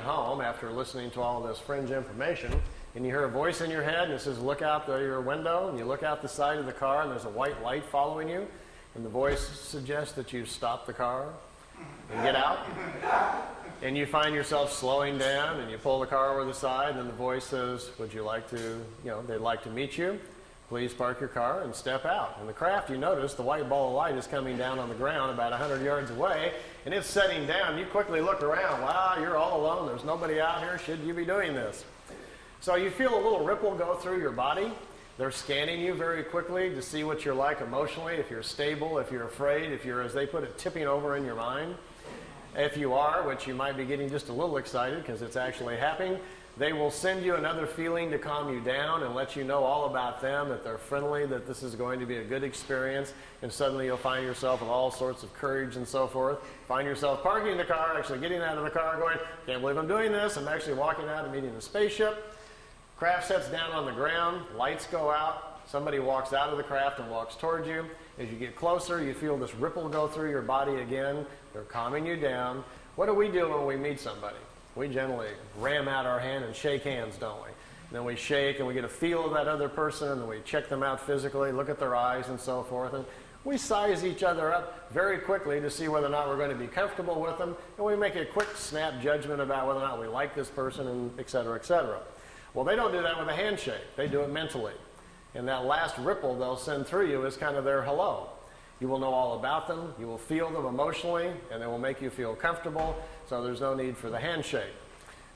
home after listening to all this fringe information, and you hear a voice in your head and it says, look out your window, and you look out the side of the car and there's a white light following you, and the voice suggests that you stop the car and get out, and you find yourself slowing down and you pull the car over the side, and the voice says, would you like to, they'd like to meet you. Please park your car and step out. In the craft, you notice the white ball of light is coming down on the ground about 100 yards away, and it's setting down. You quickly look around. Wow, you're all alone. There's nobody out here. Should you be doing this? So you feel a little ripple go through your body. They're scanning you very quickly to see what you're like emotionally, if you're stable, if you're afraid, if you're, as they put it, tipping over in your mind. If you are, which you might be getting just a little excited because it's actually happening, they will send you another feeling to calm you down and let you know all about them, that they're friendly, that this is going to be a good experience, and suddenly you'll find yourself with all sorts of courage and so forth. Find yourself parking the car, actually getting out of the car, going, can't believe I'm doing this. I'm actually walking out and meeting the spaceship. Craft sets down on the ground, lights go out, somebody walks out of the craft and walks towards you. As you get closer, you feel this ripple go through your body again. They're calming you down. What do we do when we meet somebody? We generally ram out our hand and shake hands, don't we? And then we shake and we get a feel of that other person, and then we check them out physically, look at their eyes and so forth. And we size each other up very quickly to see whether or not we're going to be comfortable with them. And we make a quick snap judgment about whether or not we like this person, and et cetera, et cetera. Well, they don't do that with a handshake. They do it mentally. And that last ripple they'll send through you is kind of their hello. You will know all about them, you will feel them emotionally, and they will make you feel comfortable, so there's no need for the handshake.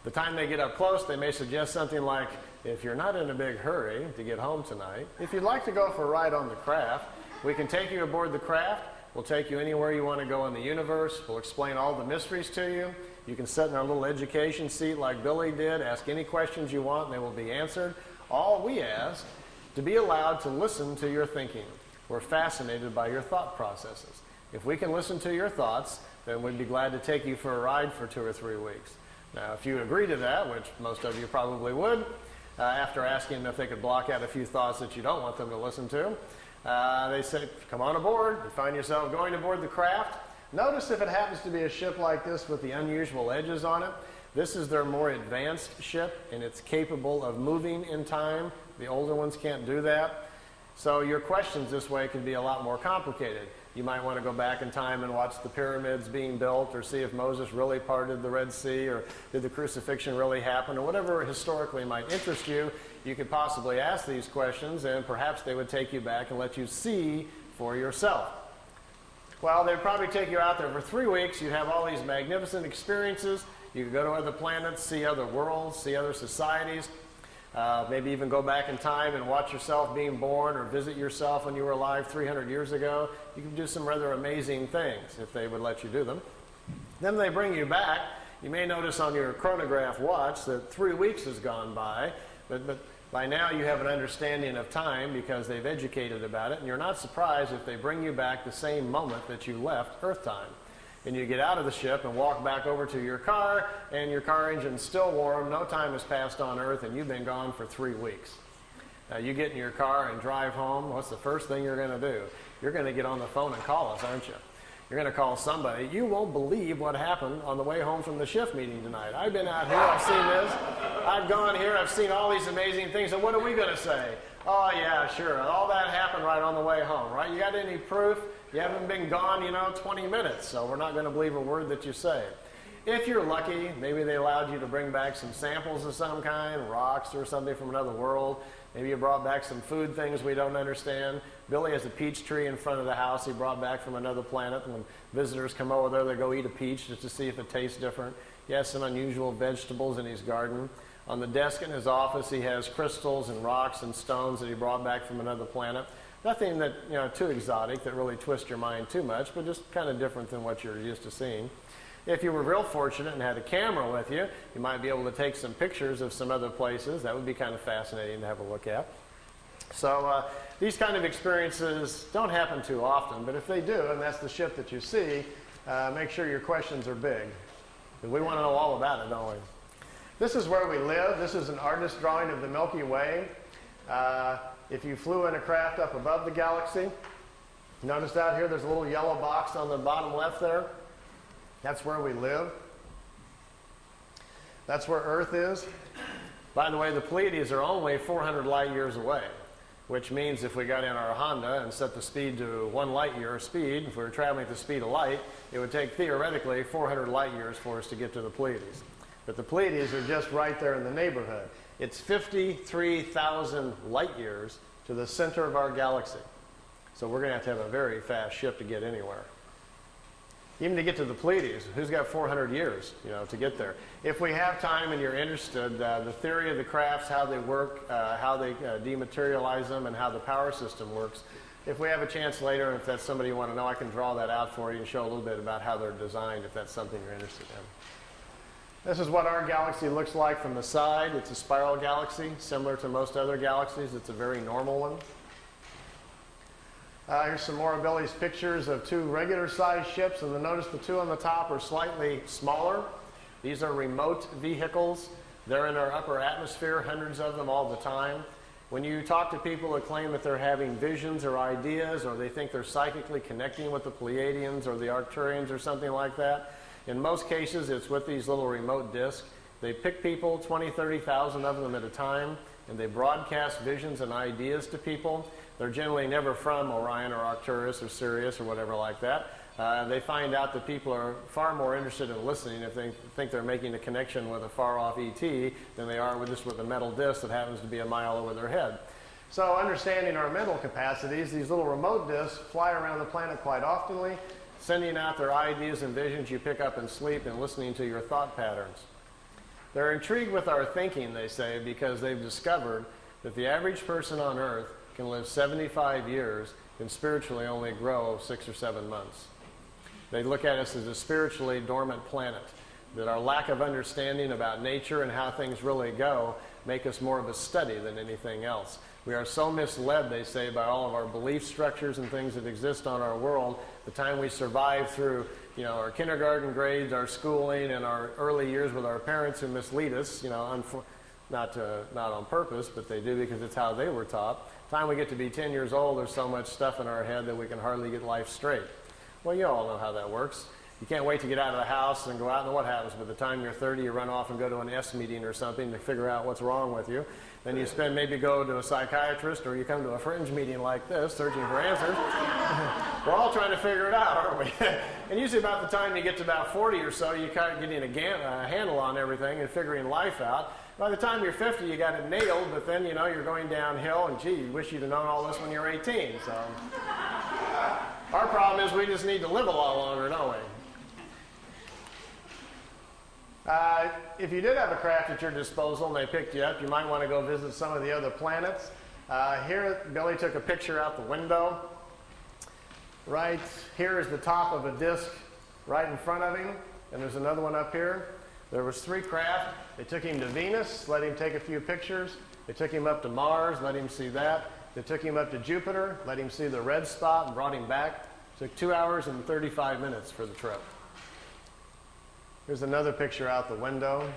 The time they get up close, they may suggest something like, if you're not in a big hurry to get home tonight, if you'd like to go for a ride on the craft, we can take you aboard the craft, we'll take you anywhere you want to go in the universe, we'll explain all the mysteries to you, you can sit in our little education seat like Billy did, ask any questions you want and they will be answered. All we ask, to be allowed to listen to your thinking. We're fascinated by your thought processes. If we can listen to your thoughts, then we'd be glad to take you for a ride for 2 or 3 weeks. Now, if you agree to that, which most of you probably would, after asking them if they could block out a few thoughts that you don't want them to listen to, they say, come on aboard. You find yourself going aboard the craft. Notice if it happens to be a ship like this with the unusual edges on it, this is their more advanced ship, and it's capable of moving in time. The older ones can't do that. So your questions this way can be a lot more complicated. You might want to go back in time and watch the pyramids being built, or see if Moses really parted the Red Sea, or did the crucifixion really happen, or whatever historically might interest you. You could possibly ask these questions, and perhaps they would take you back and let you see for yourself. Well, they'd probably take you out there for 3 weeks. You'd have all these magnificent experiences. You could go to other planets, see other worlds, see other societies. Maybe even go back in time and watch yourself being born, or visit yourself when you were alive 300 years ago. You can do some rather amazing things if they would let you do them. Then they bring you back. You may notice on your chronograph watch that 3 weeks has gone by, but by now you have an understanding of time because they've educated about it, and you're not surprised if they bring you back the same moment that you left Earth time. And you get out of the ship and walk back over to your car, and your car engine's still warm, no time has passed on Earth, and you've been gone for 3 weeks. Now you get in your car and drive home, what's the first thing you're going to do? You're going to get on the phone and call us, aren't you? You're going to call somebody. You won't believe what happened on the way home from the shift meeting tonight. I've been out here, I've seen this, I've gone here, I've seen all these amazing things, and what are we going to say? Oh yeah, sure, all that happened right on the way home, right? You got any proof? You haven't been gone, 20 minutes, so we're not going to believe a word that you say. If you're lucky, maybe they allowed you to bring back some samples of some kind, rocks or something from another world. Maybe you brought back some food things we don't understand. Billy has a peach tree in front of the house he brought back from another planet. When visitors come over there, they go eat a peach just to see if it tastes different. He has some unusual vegetables in his garden. On the desk in his office, he has crystals and rocks and stones that he brought back from another planet. Nothing that, too exotic that really twists your mind too much, but just kind of different than what you're used to seeing. If you were real fortunate and had a camera with you, you might be able to take some pictures of some other places. That would be kind of fascinating to have a look at. So these kind of experiences don't happen too often, but if they do, and that's the ship that you see, make sure your questions are big. Because we want to know all about it, don't we? This is where we live. This is an artist's drawing of the Milky Way. If you flew in a craft up above the galaxy, notice out here there's a little yellow box on the bottom left there. That's where we live. That's where Earth is. By the way, the Pleiades are only 400 light years away, which means if we got in our Honda and set the speed to 1 light year speed, if we were traveling at the speed of light, it would take theoretically 400 light years for us to get to the Pleiades. But the Pleiades are just right there in the neighborhood. It's 53,000 light years to the center of our galaxy. So we're going to have a very fast ship to get anywhere. Even to get to the Pleiades, who's got 400 years, to get there? If we have time and you're interested, the theory of the crafts, how they work, how they dematerialize them, and how the power system works. If we have a chance later, and if that's somebody you want to know, I can draw that out for you and show a little bit about how they're designed, if that's something you're interested in. This is what our galaxy looks like from the side. It's a spiral galaxy, similar to most other galaxies. It's a very normal one. Here's some more of Billy's pictures of 2 regular-sized ships, and notice the 2 on the top are slightly smaller. These are remote vehicles. They're in our upper atmosphere, hundreds of them all the time. When you talk to people that claim that they're having visions or ideas, or they think they're psychically connecting with the Pleiadians or the Arcturians or something like that, in most cases it's with these little remote discs. They pick people, 20, 30,000 of them at a time, and they broadcast visions and ideas to people. They're generally never from Orion or Arcturus or Sirius or whatever like that. They find out that people are far more interested in listening if they think they're making a connection with a far-off ET than they are with a metal disc that happens to be a mile over their head. So understanding our mental capacities, these little remote discs fly around the planet quite oftenly, sending out their ideas and visions you pick up in sleep and listening to your thought patterns. They're intrigued with our thinking, they say, because they've discovered that the average person on Earth can live 75 years and spiritually only grow 6 or 7 months. They look at us as a spiritually dormant planet, that our lack of understanding about nature and how things really go make us more of a study than anything else. We are so misled, they say, by all of our belief structures and things that exist on our world. The time we survive through our kindergarten grades, our schooling, and our early years with our parents who mislead us, not on purpose, but they do because it's how they were taught. The time we get to be 10 years old, there's so much stuff in our head that we can hardly get life straight. Well, you all know how that works. You can't wait to get out of the house and go out, and what happens? By the time you're 30, you run off and go to an S meeting or something to figure out what's wrong with you. Then you maybe go to a psychiatrist, or you come to a fringe meeting like this, searching for answers. We're all trying to figure it out, aren't we? And usually about the time you get to about 40 or so, you kind of getting a handle on everything and figuring life out. By the time you're 50, you got it nailed, but then, you're going downhill, and gee, you wish you'd have known all this when you were 18. So our problem is we just need to live a lot longer, don't we? If you did have a craft at your disposal and they picked you up, you might want to go visit some of the other planets. Here, Billy took a picture out the window. Right here is the top of a disk right in front of him, and there's another one up here. There was 3 craft. They took him to Venus, let him take a few pictures. They took him up to Mars, let him see that. They took him up to Jupiter, let him see the red spot, and brought him back. It took 2 hours and 35 minutes for the trip. Here's another picture out the window.